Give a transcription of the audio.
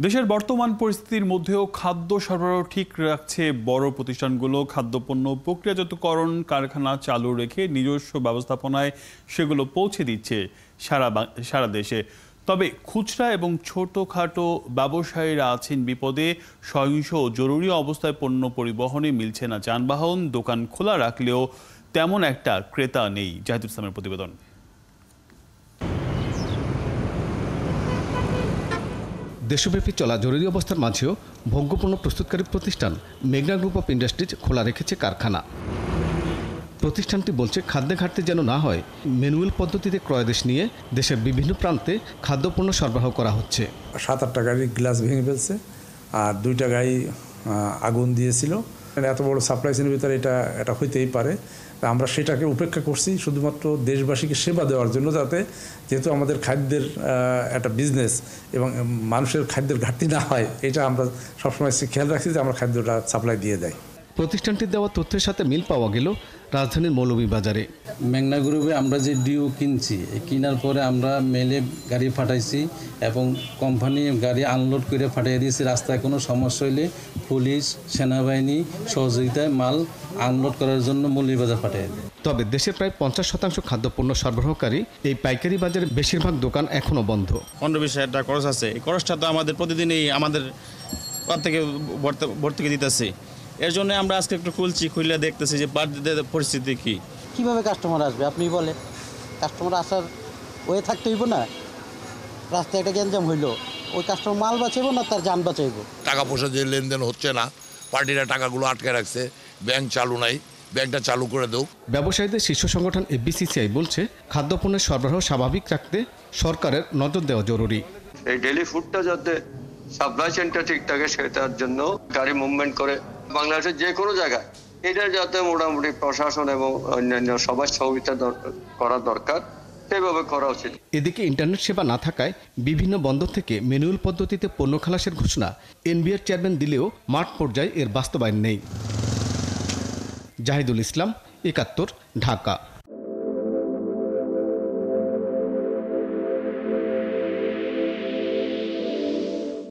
দেশের বর্তমান পরিস্থিতির মধ্যেও খাদ্য সরবরাহ ঠিক রাখছে বড় প্রতিষ্ঠানগুলো। খাদ্যপণ্য প্রক্রিয়াজাতকরণ কারখানা চালু রেখে নিজস্ব ব্যবস্থাপনায় সেগুলো পৌঁছে দিচ্ছে সারা দেশে। তবে খুচরা এবং ছোটখাটো ব্যবসায়ীরা আছেন বিপদে। সহিংস ও জরুরি অবস্থায় পণ্য পরিবহনে মিলছে না যানবাহন। দোকান খোলা রাখলেও তেমন একটা ক্রেতা নেই। জাহিদুল ইসলামের প্রতিবেদন। দেশব্যাপী চলা জরুরি অবস্থার মাঝেও ভোগ্যপণ্য প্রস্তুতকারী প্রতিষ্ঠান মেঘনা গ্রুপ অফ ইন্ডাস্ট্রিজ খোলা রেখেছে কারখানা। প্রতিষ্ঠানটি বলছে খাদ্যে ঘাটতি যেন না হয়, ম্যানুয়াল পদ্ধতিতে ক্রয়াদেশ নিয়ে দেশের বিভিন্ন প্রান্তে খাদ্যপণ্য সরবরাহ করা হচ্ছে। 7-8টা গাড়ির গ্লাস ভেঙে ফেলছে আর 2টা গাড়ি আগুন দিয়েছিল। এত বড় সাপ্লাই চেনের ভিতরে এটা হইতেই পারে। আমরা সেটাকে উপেক্ষা করছি শুধুমাত্র দেশবাসীকে সেবা দেওয়ার জন্য, যাতে যেহেতু আমাদের খাদ্যের একটা বিজনেস এবং মানুষের খাদ্যের ঘাটতি না হয়, এটা আমরা সবসময় খেয়াল রাখছি যে আমরা খাদ্যটা সাপ্লাই দিয়ে দেয়। প্রতিষ্ঠানটির দেওয়া তথ্যের সাথে মিল পাওয়া গেল রাজধানীর মৌলভীবাজারে। মেঘনা গ্রুপে আমরা যে ডিও কিনছি, কেনার পরে আমরা মেলে গাড়ি পাঠাইছি এবং কোম্পানি গাড়ি আনলোড করে পাঠিয়ে দিয়েছি। রাস্তায় কোনো সমস্যা হলে পুলিশ সেনাবাহিনী সহযোগিতায় মাল আনলোড করার জন্য মৌলভীবাজার পাঠিয়ে দেয়। তবে দেশের প্রায় 50% খাদ্যপণ্য সরবরাহকারী এই পাইকারি বাজারে বেশিরভাগ দোকান এখনও বন্ধ। 15-20 হাজার টাকা খরচ আছে। এই খরচটা তো আমাদের প্রতিদিনই আমাদের থেকে ভর্তুকি দিতেছে। এর জন্য আমরা আজকে একটু খুললে দেখতেছি যে পরিস্থিতি কিভাবে কাস্টমার আসবে আপনি বলে। কাস্টমার আসার ওয়ে থাকতে হইব না। রাস্তায় একটা গ্যাঞ্জাম হইলো, ওই কাস্টমার মাল বাঁচাইব না তার যান বাঁচাইব। টাকা পয়সা যে লেনদেন হচ্ছে না, পার্টিরা টাকাগুলো আটকে রাখছে, ব্যাংক চালু নাই, ব্যাংকটা চালু করে দেও। ব্যবসায়ীদের শীর্ষ সংগঠন এফবিসিসিআই বলছে খাদ্যপণ্যের সরবরাহ স্বাভাবিক রাখতে সরকারের নজর দেওয়া জরুরি। এই ডেইলি ফুডটা যাতে সাপ্লাই চেনটা ঠিক থাকে সেটার জন্য গাড়ি মুভমেন্ট করে বাংলাদেশের যে কোনো জায়গায় এটা যাতে মোটামুটি প্রশাসন এবং অন্যান্য সবার সহযোগিতা করা দরকার, সেভাবে করা উচিত। এদিকে ইন্টারনেট সেবা না থাকায় বিভিন্ন বন্দর থেকে ম্যানুয়াল পদ্ধতিতে পণ্য খালাসের ঘোষণা এনবিআর চেয়ারম্যান দিলেও মাঠ পর্যায়ে এর বাস্তবায়ন নেই। জাহিদুল ইসলাম, 71, ঢাকা।